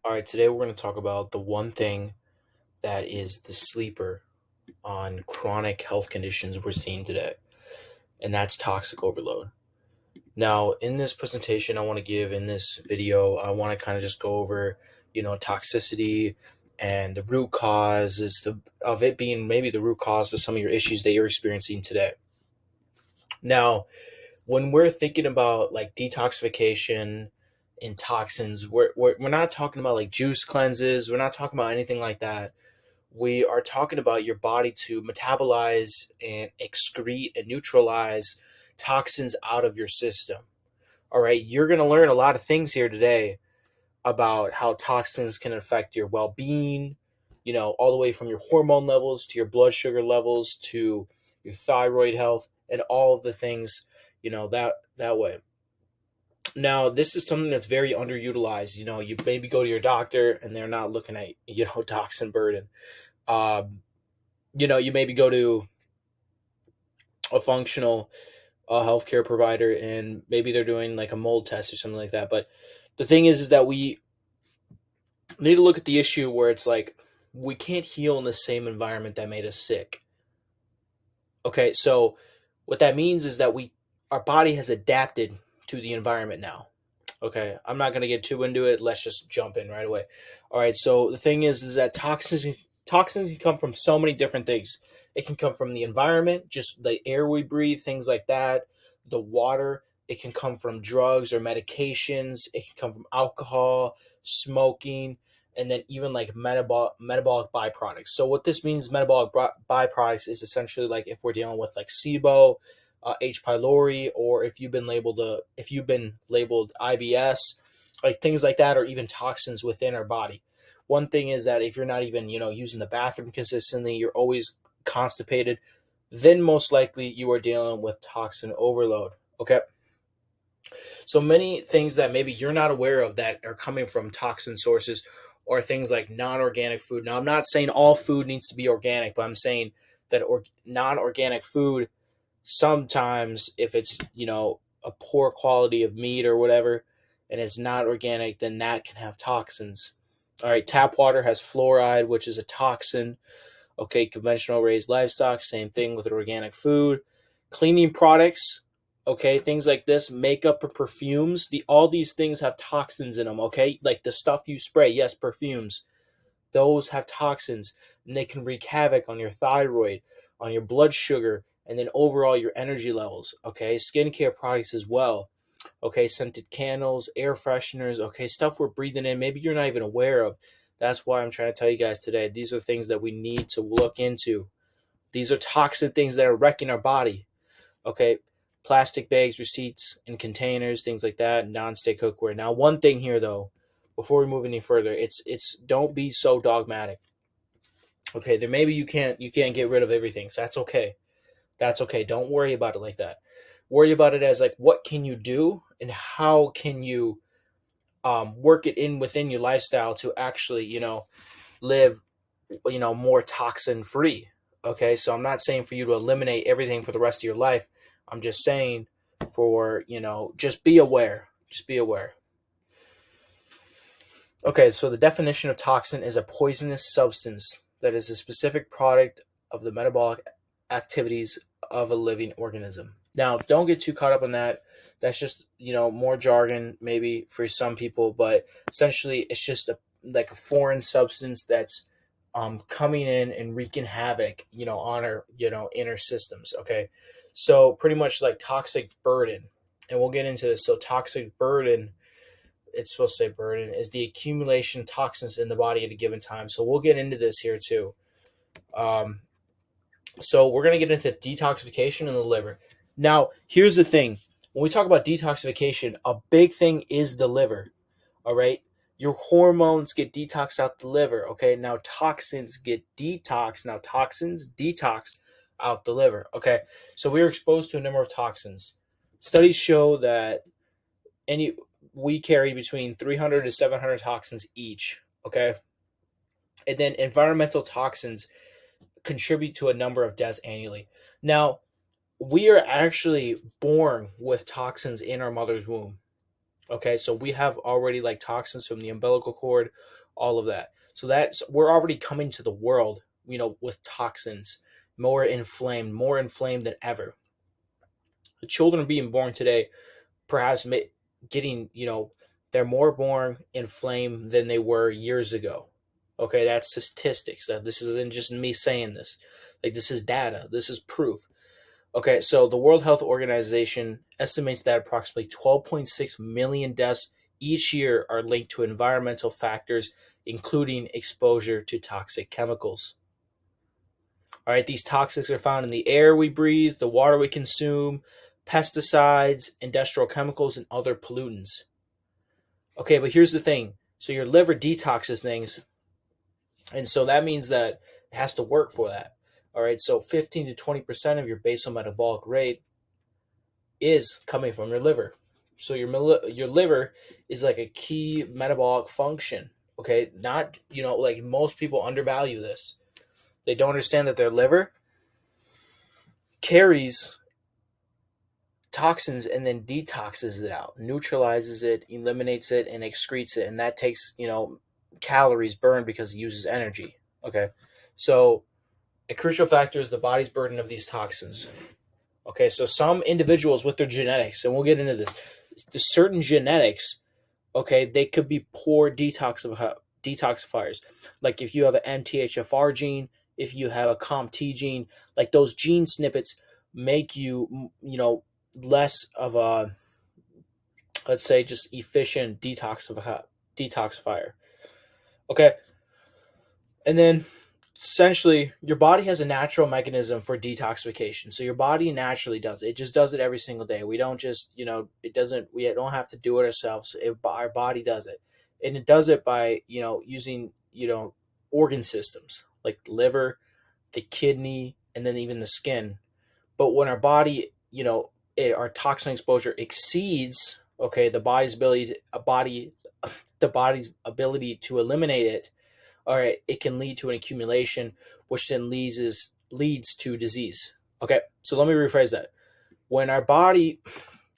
All right, today we're going to talk about the one thing that is the sleeper on chronic health conditions we're seeing today, and that's toxic overload. Now, in this presentation, I want to give in this video, I want to kind of just go over, toxicity and the root causes of it being maybe the root cause of some of your issues that you're experiencing today. Now, when we're thinking about like detoxification and toxins, we're not talking about like juice cleanses. We're not talking about anything like that. We are talking about your body to metabolize and excrete and neutralize toxins out of your system. All right, you're going to learn a lot of things here today about how toxins can affect your well-being, all the way from your hormone levels to your blood sugar levels to your thyroid health and all of the things, that way. Now, this is something that's very underutilized. You maybe go to your doctor and they're not looking at, toxin burden. You maybe go to a functional healthcare provider and maybe they're doing like a mold test or something like that. But the thing is that we need to look at the issue where it's like we can't heal in the same environment that made us sick. Okay, so what that means is that our body has adapted to the environment now. Okay, I'm not going to get too into it. Let's just jump in right away. All right, so the thing is that toxins can come from so many different things. It can come from the environment, just the air we breathe, things like that, the water. It can come from drugs or medications. It can come from alcohol, smoking, and then even like metabolic byproducts. So what this means, metabolic byproducts, is essentially like if we're dealing with like SIBO, H. pylori, or if you've been labeled IBS, like things like that, or even toxins within our body. One thing is that if you're not even using the bathroom consistently, you're always constipated, then most likely you are dealing with toxin overload. Okay. So many things that maybe you're not aware of that are coming from toxin sources or things like non-organic food. Now, I'm not saying all food needs to be organic, but I'm saying that non-organic food, sometimes if it's, a poor quality of meat or whatever, and it's not organic, then that can have toxins. All right, tap water has fluoride, which is a toxin. Okay, conventional raised livestock, same thing with organic food. Cleaning products, okay, things like this, makeup or perfumes, all these things have toxins in them, okay? Like the stuff you spray, yes, perfumes, those have toxins, and they can wreak havoc on your thyroid, on your blood sugar, and then overall your energy levels, okay? Skincare products as well, okay? Scented candles, air fresheners, okay? Stuff we're breathing in, maybe you're not even aware of. That's why I'm trying to tell you guys today, these are things that we need to look into. These are toxic things that are wrecking our body, okay? Plastic bags, receipts, and containers, things like that, non-stick cookware. Now, one thing here, though, before we move any further, it's don't be so dogmatic. Okay, there maybe you can't get rid of everything, so that's okay. That's okay. Don't worry about it like that. Worry about it as like what can you do and how can you work it in within your lifestyle to actually live more toxin free. Okay, so I'm not saying for you to eliminate everything for the rest of your life. I'm just saying for just be aware. Just be aware. Okay, so the definition of toxin is a poisonous substance that is a specific product of the metabolic activities of a living organism. Now, don't get too caught up on that. That's just, more jargon maybe for some people, but essentially it's just like a foreign substance that's coming in and wreaking havoc, on our, inner systems. Okay. So pretty much like toxic burden, and we'll get into this. So toxic burden, it's supposed to say burden, is the accumulation of toxins in the body at a given time. So we'll get into this here too. So we're going to get into detoxification in the liver. Now, here's the thing. When we talk about detoxification, a big thing is the liver. All right. Your hormones get detoxed out the liver. Okay. Now toxins get detoxed. Now toxins detox out the liver. Okay. So we are exposed to a number of toxins. Studies show that we carry between 300 to 700 toxins each. Okay. And then environmental toxins contribute to a number of deaths annually. Now, we are actually born with toxins in our mother's womb. Okay, so we have already like toxins from the umbilical cord, all of that. So that's we're already coming to the world, with toxins, more inflamed than ever. The children being born today, perhaps getting, they're more born inflamed than they were years ago. Okay, that's statistics. That this isn't just me saying this. Like, this is data. This is proof. Okay, so the World Health Organization estimates that approximately 12.6 million deaths each year are linked to environmental factors, including exposure to toxic chemicals. All right, these toxics are found in the air we breathe, the water we consume, pesticides, industrial chemicals, and other pollutants. Okay, but here's the thing. So your liver detoxes things, and so that means that it has to work for that. All right, so 15 to 20% of your basal metabolic rate is coming from your liver. So your liver is like a key metabolic function. Okay, not, like most people undervalue this. They don't understand that their liver carries toxins and then detoxes it out, neutralizes it, eliminates it, and excretes it, and that takes, calories burned because it uses energy. Okay, so a crucial factor is the body's burden of these toxins. Okay, so some individuals with their genetics, and we'll get into this, the certain genetics, okay, they could be poor detoxifiers. Like if you have an MTHFR gene, if you have a COMT gene, like those gene snippets make you, less of a, let's say, just efficient detoxifier. Okay, and then essentially your body has a natural mechanism for detoxification. So your body naturally does it. It just does it every single day. We don't just, we don't have to do it ourselves. Our body does it. And it does it by, using, organ systems like the liver, the kidney, and then even the skin. But when our body, our toxin exposure exceeds, okay, the body's ability to eliminate it, all right, it can lead to an accumulation, which then leads to disease. Okay, so let me rephrase that. When our body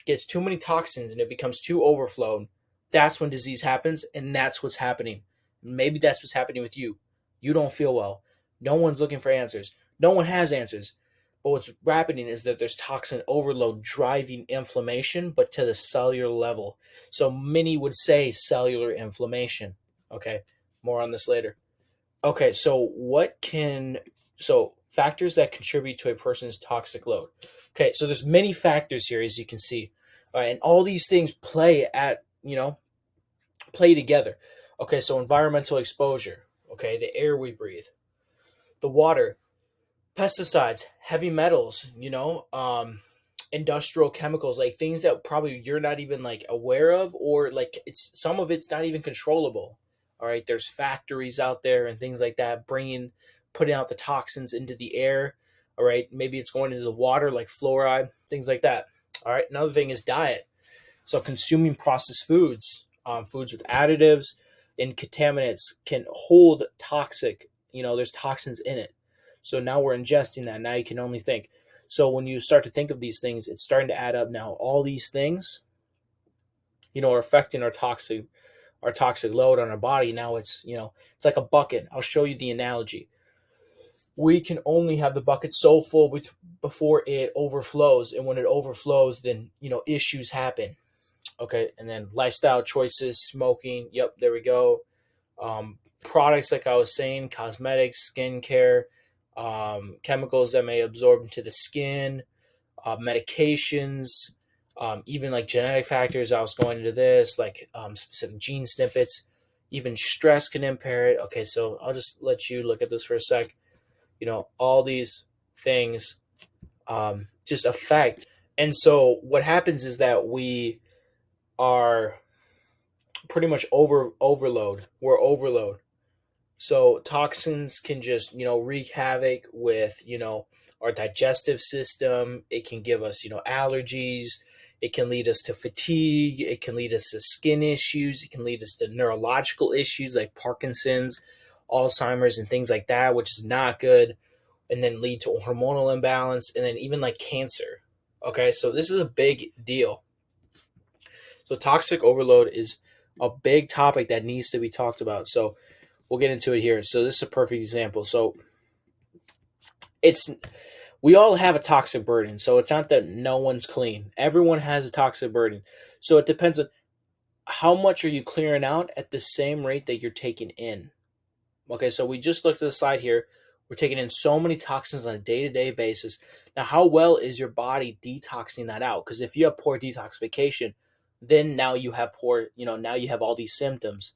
gets too many toxins and it becomes too overflowed, that's when disease happens, and that's what's happening. Maybe that's what's happening with you. You don't feel well. No one's looking for answers. No one has answers. But what's happening is that there's toxin overload driving inflammation, but to the cellular level. So many would say cellular inflammation. Okay, more on this later. Okay, so factors that contribute to a person's toxic load. Okay, so there's many factors here, as you can see. All right, and all these things play together. Okay, so environmental exposure. Okay, the air we breathe, the water, pesticides, heavy metals, industrial chemicals, like things that probably you're not even like aware of, or like some of it's not even controllable. All right, there's factories out there and things like that putting out the toxins into the air. All right, maybe it's going into the water like fluoride, things like that. All right, another thing is diet. So consuming processed foods, foods with additives and contaminants can hold there's toxins in it. So now we're ingesting that. Now you can only think. So when you start to think of these things, it's starting to add up now. All these things, are affecting our toxic load on our body. Now it's like a bucket. I'll show you the analogy. We can only have the bucket so full before it overflows, and when it overflows, then issues happen. Okay, and then lifestyle choices, smoking. Yep, there we go. Products, like I was saying, cosmetics, skincare, chemicals that may absorb into the skin, medications, even like genetic factors. I was going into this, like specific gene snippets. Even stress can impair it. Okay, so I'll just let you look at this for a sec. All these things just affect. And so what happens is that we are pretty much overload. We're overload. So toxins can just, wreak havoc with, our digestive system. It can give us, allergies. It can lead us to fatigue. It can lead us to skin issues. It can lead us to neurological issues like Parkinson's, Alzheimer's, and things like that, which is not good. And then lead to hormonal imbalance, and then even like cancer. Okay, so this is a big deal. So toxic overload is a big topic that needs to be talked about. So we'll get into it here. So this is a perfect example. So it's we all have a toxic burden. So it's not that no one's clean. Everyone has a toxic burden. So it depends on how much are you clearing out at the same rate that you're taking in. Okay, so we just looked at the slide here. We're taking in so many toxins on a day-to-day basis. Now, how well is your body detoxing that out? Because if you have poor detoxification, then now you have now you have all these symptoms.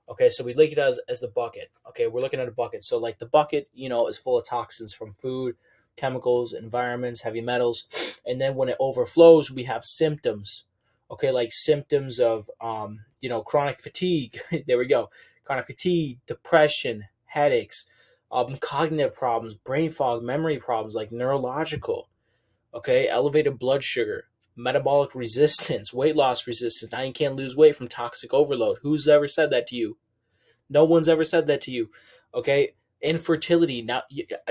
Okay, so we look at it as the bucket. Okay, we're looking at a bucket. So like the bucket, is full of toxins from food, chemicals, environments, heavy metals. And then when it overflows, we have symptoms. Okay, like symptoms of chronic fatigue. There we go. Chronic fatigue, depression, headaches, cognitive problems, brain fog, memory problems like neurological. Okay, elevated blood sugar, metabolic resistance, weight loss resistance. Now you can't lose weight from toxic overload. Who's ever said that to you? No one's ever said that to you. Okay, infertility. Now,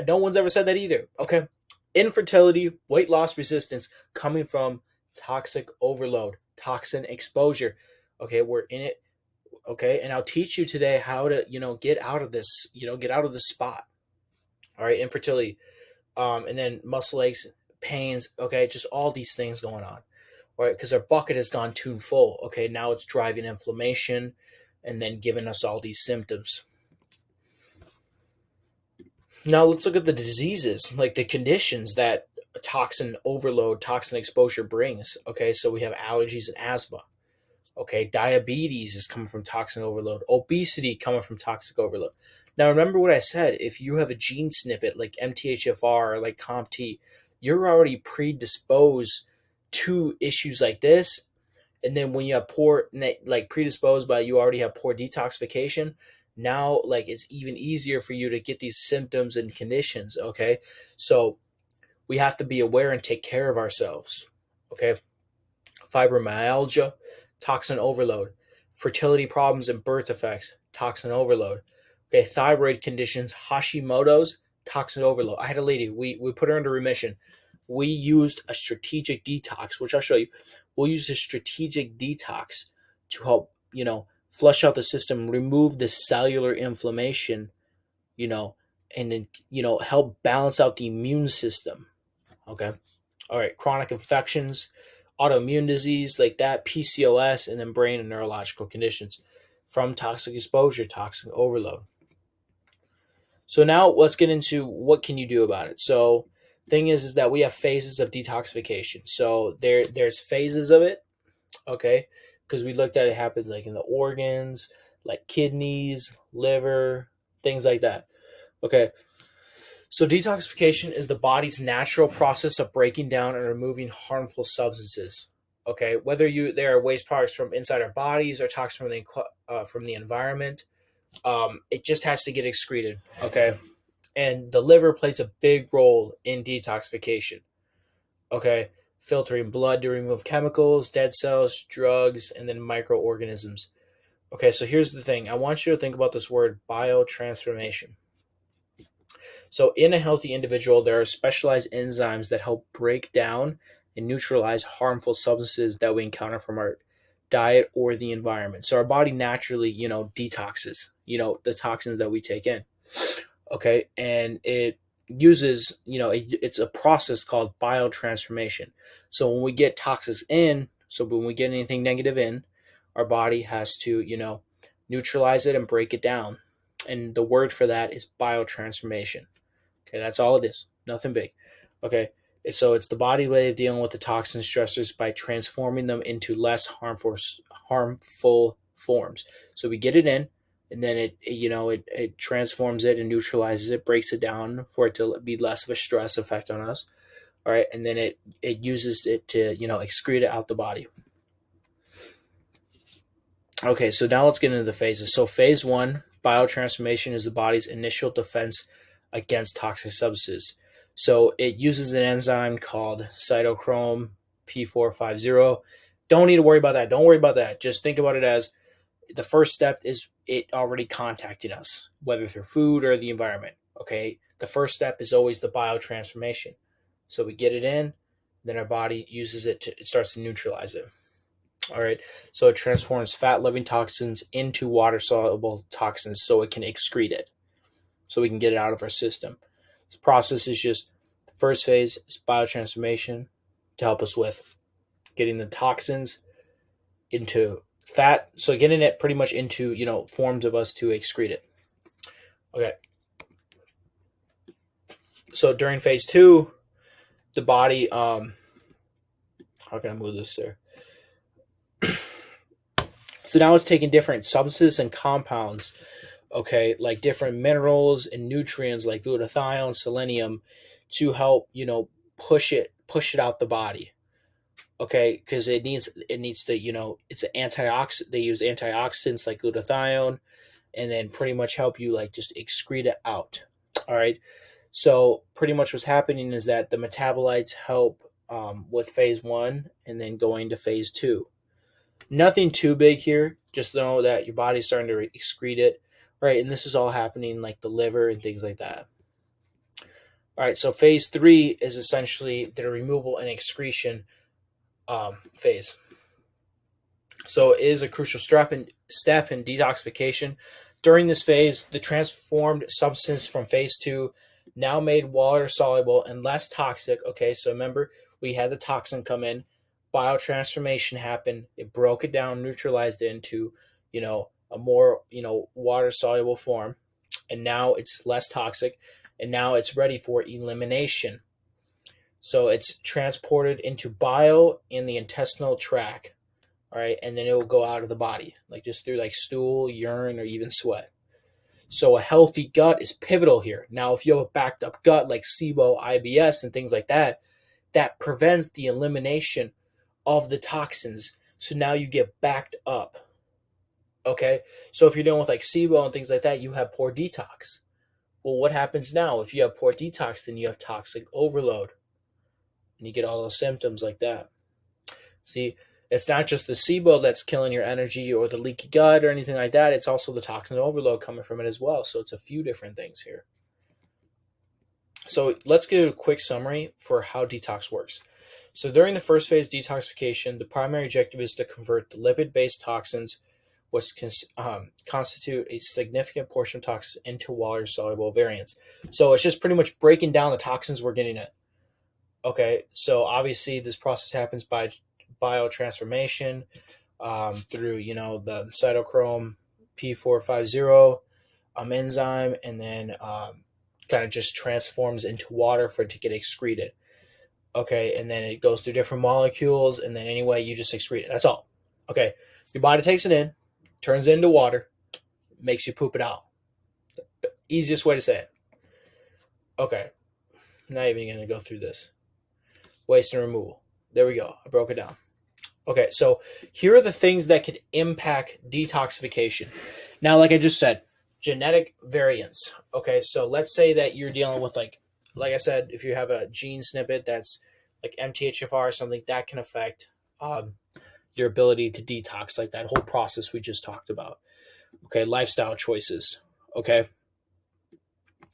no one's ever said that either. Okay, infertility, weight loss resistance coming from toxic overload, toxin exposure. Okay, we're in it. Okay, and I'll teach you today how to get out of this. Get out of this spot. All right, infertility, and then muscle aches, pains. Okay, just all these things going on. Right, because our bucket has gone too full. Okay, now it's driving inflammation and then giving us all these symptoms. Now let's look at the diseases, like the conditions that toxin overload, toxin exposure brings. Okay, so we have allergies and asthma. Okay, diabetes is coming from toxin overload. Obesity coming from toxic overload. Now remember what I said. If you have a gene snippet like MTHFR or like COMT, you're already predisposed to issues like this. And then when you have poor, like predisposed, but you already have poor detoxification, now like it's even easier for you to get these symptoms and conditions. Okay, so we have to be aware and take care of ourselves. Okay, fibromyalgia, toxin overload, fertility problems and birth defects, toxin overload. Okay, thyroid conditions, Hashimoto's, toxin overload. I had a lady, we put her into remission. We used a strategic detox, which I'll show you. We'll use a strategic detox to help, flush out the system, remove the cellular inflammation, and then, help balance out the immune system. Okay. All right. Chronic infections, autoimmune disease like that, PCOS, and then brain and neurological conditions from toxic exposure, toxic overload. So now let's get into what can you do about it. So thing is that we have phases of detoxification. So there's phases of it, okay? Because we looked at it happens like in the organs, like kidneys, liver, things like that. Okay. So detoxification is the body's natural process of breaking down and removing harmful substances. Okay, whether there are waste products from inside our bodies or toxins from the environment, it just has to get excreted. Okay, and the liver plays a big role in detoxification. Okay, filtering blood to remove chemicals, dead cells, drugs, and then microorganisms. Okay, so here's the thing. I want you to think about this word biotransformation. So in a healthy individual, there are specialized enzymes that help break down and neutralize harmful substances that we encounter from our diet or the environment. So our body naturally, detoxes, the toxins that we take in. Okay. And it uses, it's a process called biotransformation. So when we get toxins in, so when we get anything negative in, our body has to, neutralize it and break it down. And the word for that is biotransformation. Okay, that's all it is. Nothing big. Okay, so it's the body way of dealing with the toxin stressors by transforming them into less harmful forms. So we get it in, and then it transforms it and neutralizes it, breaks it down for it to be less of a stress effect on us. All right, and then it uses it to excrete it out the body. Okay, so now let's get into the phases. So phase one, biotransformation, is the body's initial defense against toxic substances. So it uses an enzyme called cytochrome P450. Don't need to worry about that. Don't worry about that. Just think about it as the first step is it already contacting us, whether through food or the environment. Okay, the first step is always the biotransformation. So we get it in, then our body uses it it starts to neutralize it. All right. So it transforms fat loving toxins into water soluble toxins so it can excrete it, so we can get it out of our system. This process is just the first phase is biotransformation to help us with getting the toxins into fat. So getting it pretty much into, forms of us to excrete it. Okay. So during phase two, the body, how can I move this there? So now it's taking different substances and compounds, okay, like different minerals and nutrients like glutathione, selenium, to help, push it out the body. Okay, because it needs to, it's an antioxidant. They use antioxidants like glutathione, and then pretty much help you like just excrete it out. All right. So pretty much what's happening is that the metabolites help with phase one, and then going to phase two. Nothing too big here. Just know that your body's starting to excrete it, right? And this is all happening like the liver and things like that. All right. So phase three is essentially the removal and excretion phase. So it is a crucial step in detoxification. During this phase, the transformed substance from phase two, now made water soluble and less toxic. Okay, so remember, we had the toxin come in, biotransformation happened, it broke it down, neutralized it into, a more, water soluble form, and now it's less toxic, and now it's ready for elimination. So it's transported into bile in the intestinal tract. All right, and then it will go out of the body, like just through like stool, urine, or even sweat. So a healthy gut is pivotal here. Now, if you have a backed up gut like SIBO, IBS, and things like that, that prevents the elimination of the toxins. So now you get backed up. Okay, so if you're dealing with like SIBO and things like that, you have poor detox. Well, what happens now? If you have poor detox, then you have toxic overload, and you get all those symptoms like that. See, it's not just the SIBO that's killing your energy or the leaky gut or anything like that. It's also the toxin overload coming from it as well. So it's a few different things here. So let's get a quick summary for how detox works. So during the first phase detoxification, the primary objective is to convert the lipid-based toxins, which constitute a significant portion of toxins, into water-soluble variants. So it's just pretty much breaking down the toxins we're getting in. Okay, so obviously this process happens by biotransformation through the cytochrome P450 enzyme, and then kind of just transforms into water for it to get excreted. Okay, and then it goes through different molecules, and then anyway you just excrete it. That's all. Okay, your body takes it in, turns it into water, makes you poop it out. The easiest way to say it. Okay, not even going to go through this. Waste and removal. There we go. I broke it down. Okay, so here are the things that could impact detoxification. Now, like I just said, genetic variants. Okay, so let's say that you're dealing with like I said, if you have a gene snippet that's like MTHFR or something, that can affect your ability to detox, like that whole process we just talked about. Okay, lifestyle choices. Okay,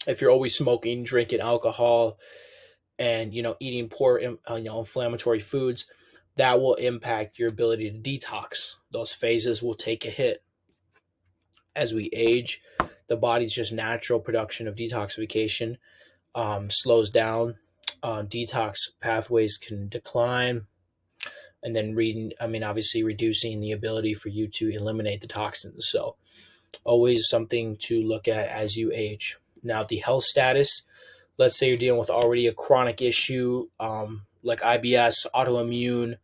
if you're always smoking, drinking alcohol, and eating poor inflammatory foods, that will impact your ability to detox. Those phases will take a hit. As we age, the body's just natural production of detoxification slows down. Detox pathways can decline, and then obviously reducing the ability for you to eliminate the toxins. So always something to look at as you age. Now, the health status, let's say you're dealing with already a chronic issue like IBS, autoimmune,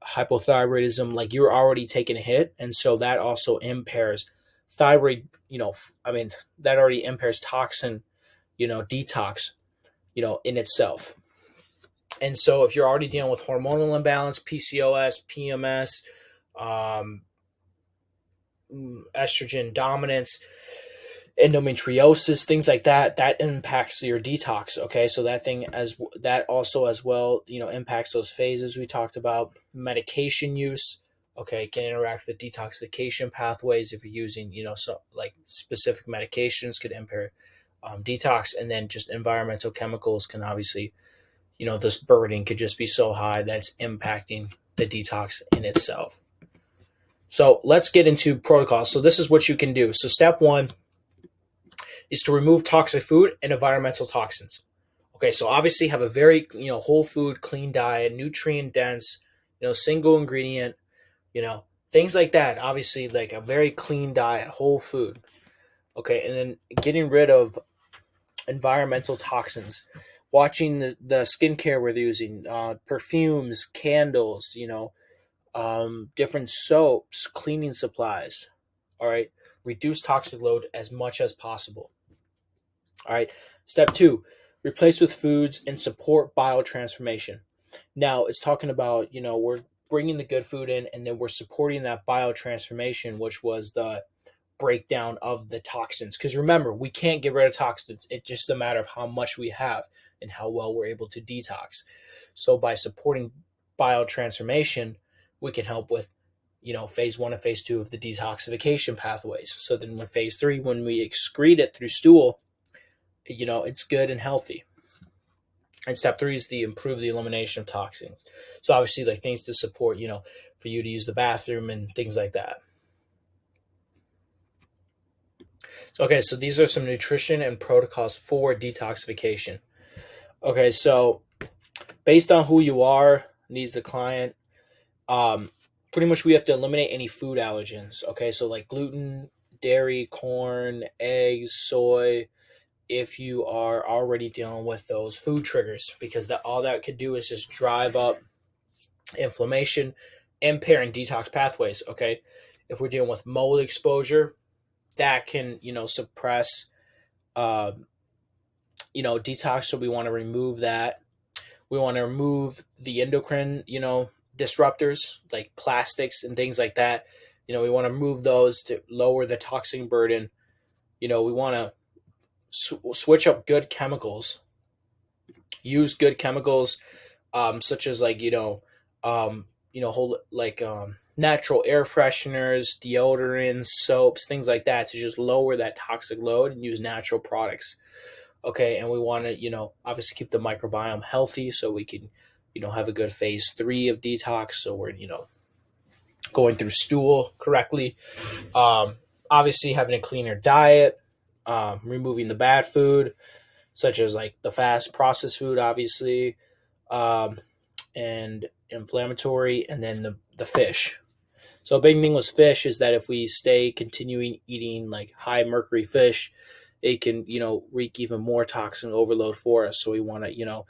hypothyroidism, like you're already taking a hit. And so that also impairs thyroid, that already impairs toxin, detox, in itself. And so if you're already dealing with hormonal imbalance, PCOS, PMS, estrogen dominance, endometriosis, things like that, that impacts your detox. Okay, so that also as well, impacts those phases we talked about. Medication use, okay, can interact with the detoxification pathways. If you're using, so like specific medications could impair detox, and then just environmental chemicals can obviously, this burden could just be so high that it's impacting the detox in itself. So let's get into protocols. So this is what you can do. So step one is to remove toxic food and environmental toxins. Okay, so obviously have a very, whole food, clean diet, nutrient dense, single ingredient, things like that. Obviously, like a very clean diet, whole food. Okay, and then getting rid of environmental toxins, watching the skincare we're using, perfumes, candles, different soaps, cleaning supplies. All right, reduce toxic load as much as possible. All right, step two, replace with foods and support biotransformation. Now it's talking about, we're bringing the good food in and then we're supporting that biotransformation, which was the breakdown of the toxins. Because remember, we can't get rid of toxins. It's just a matter of how much we have and how well we're able to detox. So by supporting biotransformation, we can help with, phase one and phase two of the detoxification pathways. So then when phase three, when we excrete it through stool, it's good and healthy. And step three is the improve the elimination of toxins. So obviously, like things to support, for you to use the bathroom and things like that. Okay, so these are some nutrition and protocols for detoxification. Okay, so based on who you are, needs the client, pretty much we have to eliminate any food allergens. Okay, so like gluten, dairy, corn, eggs, soy, if you are already dealing with those food triggers, because all that could do is just drive up inflammation, impairing detox pathways. Okay, if we're dealing with mold exposure, that can suppress detox. So we want to remove that. We want to remove the endocrine disruptors like plastics and things like that. We want to remove those to lower the toxin burden. We want to switch up good chemicals, use good chemicals, such as like whole like natural air fresheners, deodorants, soaps, things like that, to just lower that toxic load and use natural products. Okay, and we want to obviously keep the microbiome healthy so we can have a good phase three of detox. So we're going through stool correctly. Obviously having a cleaner diet, removing the bad food such as like the fast processed food, obviously, and inflammatory, and then the fish. So a big thing with fish is that if we stay continuing eating like high mercury fish, it can wreak even more toxin overload for us. So we want to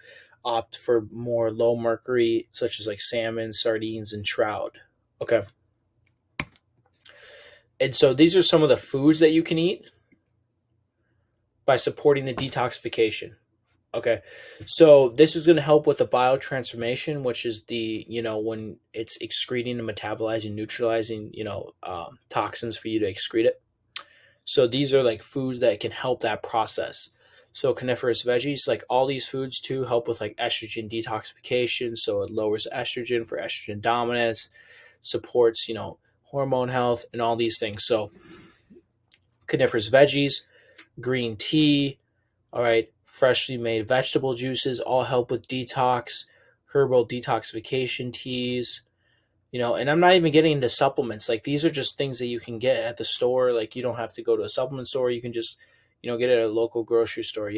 opt for more low mercury, such as like salmon, sardines, and trout. Okay. And so these are some of the foods that you can eat by supporting the detoxification. Okay. So this is going to help with the biotransformation, which is the, when it's excreting and metabolizing, neutralizing, toxins for you to excrete it. So these are like foods that can help that process. So coniferous veggies, like all these foods too, help with like estrogen detoxification. So it lowers estrogen for estrogen dominance, supports, hormone health and all these things. So coniferous veggies, green tea, all right, freshly made vegetable juices all help with detox, herbal detoxification teas, and I'm not even getting into supplements. Like these are just things that you can get at the store. Like you don't have to go to a supplement store. You can just, get it at a local grocery store,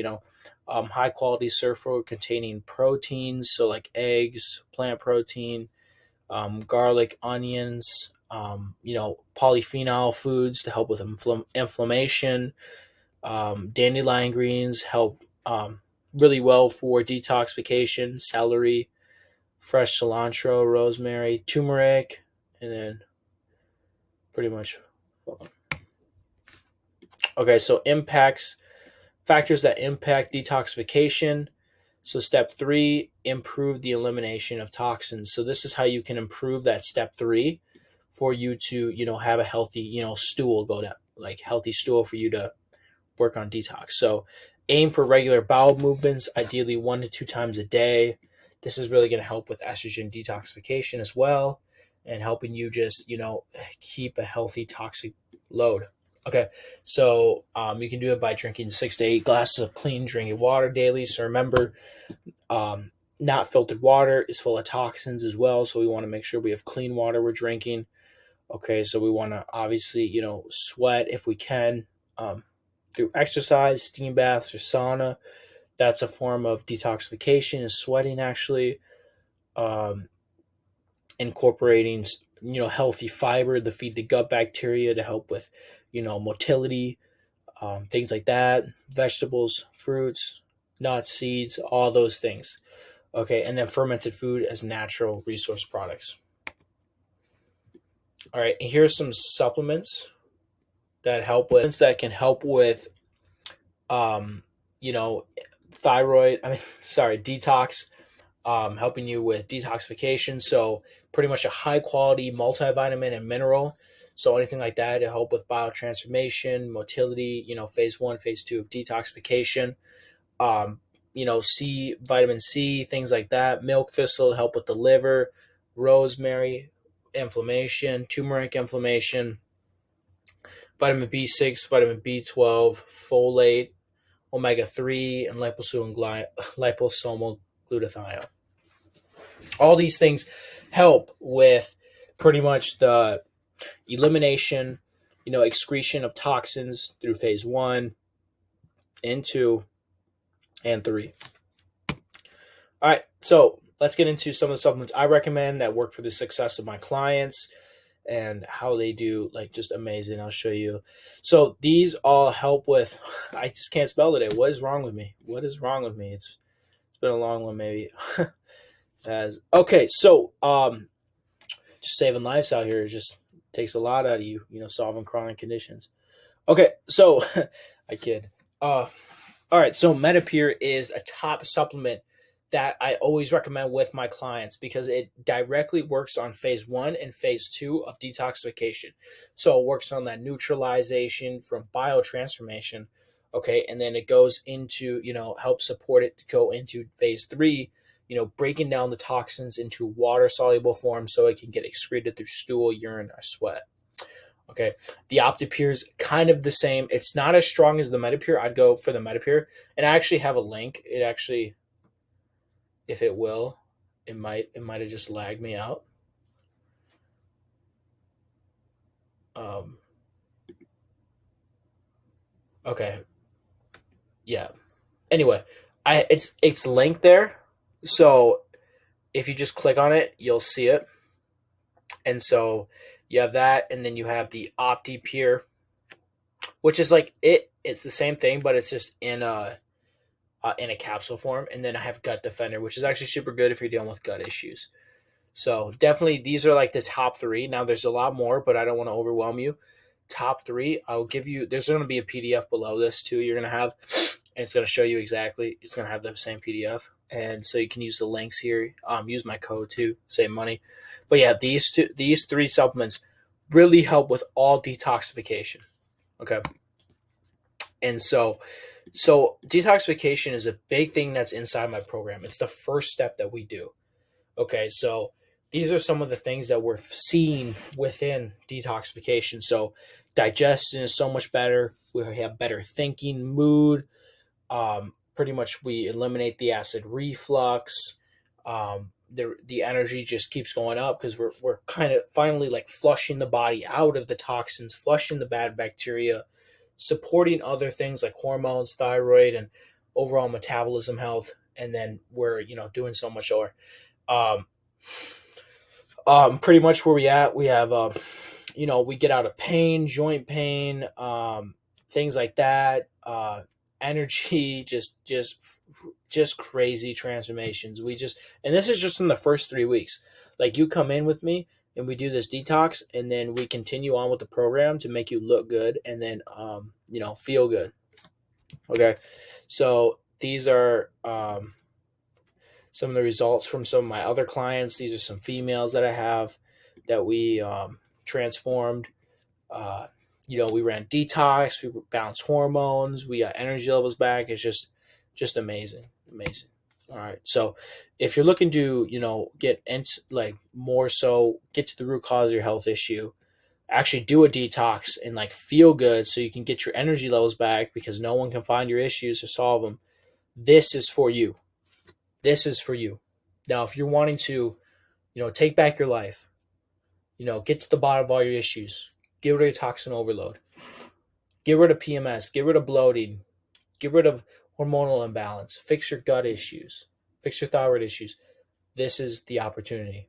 high quality surf food containing proteins. So like eggs, plant protein, garlic, onions, polyphenol foods to help with inflammation. Dandelion greens help really well for detoxification. Celery, fresh cilantro, rosemary, turmeric, and then pretty much. Okay, so factors that impact detoxification. So step three, improve the elimination of toxins. So this is how you can improve that step three for you to, have a healthy, stool go down, like healthy stool for you to work on detox. So aim for regular bowel movements, ideally 1 to 2 times a day. This is really going to help with estrogen detoxification as well, and helping you just, keep a healthy toxic load. Okay, so you can do it by drinking 6 to 8 glasses of clean drinking water daily. So remember, not filtered water is full of toxins as well. So we want to make sure we have clean water we're drinking. Okay, so we want to obviously, sweat if we can, through exercise, steam baths, or sauna. That's a form of detoxification, is sweating actually. Um, Incorporating, healthy fiber to feed the gut bacteria to help with, motility, things like that. Vegetables, fruits, nuts, seeds, all those things. Okay, and then fermented food as natural resource products. All right, and here's some supplements that can help with, um, you know, thyroid. I mean, sorry, detox, helping you with detoxification. So pretty much a high quality multivitamin and mineral. So anything like that to help with biotransformation, motility. Phase one, phase two of detoxification. Um, vitamin C, things like that. Milk thistle to help with the liver. Rosemary, inflammation, turmeric inflammation. Vitamin B6, vitamin B12, folate, omega-3, and liposomal glutathione. All these things help with pretty much the elimination, excretion of toxins through phase one and two and three. All right, so let's get into some of the supplements I recommend that work for the success of my clients and how they do, like, just amazing. I'll show you. So these all help with, I just can't spell today. What is wrong with me? What is wrong with me? It's been a long one, maybe. So just saving lives out here just takes a lot out of you, solving chronic conditions. Okay, so I kid. All right, so Metapure is a top supplement that I always recommend with my clients because it directly works on phase one and phase two of detoxification. So it works on that neutralization from biotransformation. Okay, and then it goes into, help support it to go into phase three, breaking down the toxins into water soluble form so it can get excreted through stool, urine, or sweat. Okay, the Optipure is kind of the same. It's not as strong as the Metapure. I'd go for the Metapure, and I actually have a link. It actually, if it will, it might have just lagged me out. Um, okay, yeah. Anyway, it's linked there, so if you just click on it, you'll see it. And so you have that, and then you have the Optipure, which is like it's the same thing, but it's just in a capsule form. And then I have Gut Defender, which is actually super good if you're dealing with gut issues. So definitely these are like the top three. Now there's a lot more, but I don't want to overwhelm you. Top three, I'll give you, there's going to be a PDF below this too you're going to have, and it's going to show you exactly, it's going to have the same PDF. And so you can use the links here. Use my code too, save money. But yeah, these three supplements really help with all detoxification. Okay. And so detoxification is a big thing that's inside my program. It's the first step that we do. Okay, so these are some of the things that we're seeing within detoxification. So digestion is so much better. We have better thinking, mood. Pretty much we eliminate the acid reflux. The energy just keeps going up because we're kind of finally like flushing the body out of the toxins, flushing the bad bacteria, supporting other things like hormones, thyroid, and overall metabolism health. And then we're doing so much more. Pretty much where we at, we have we get out of pain, joint pain, things like that. Energy, just crazy transformations. And this is just in the first 3 weeks. Like, you come in with me and we do this detox, and then we continue on with the program to make you look good and then feel good. Okay, so these are some of the results from some of my other clients. These are some females that I have that we transformed. We ran detox, we balanced hormones, we got energy levels back. It's just amazing. All right, so if you're looking to get into, like, more so get to the root cause of your health issue, actually do a detox and like feel good so you can get your energy levels back, because no one can find your issues or solve them. This is for you. Now, if you're wanting to take back your life, Get to the bottom of all your issues. Get rid of toxin overload. Get rid of PMS. Get rid of bloating. Get rid of hormonal imbalance. Fix your gut issues. Fix your thyroid issues. This is the opportunity.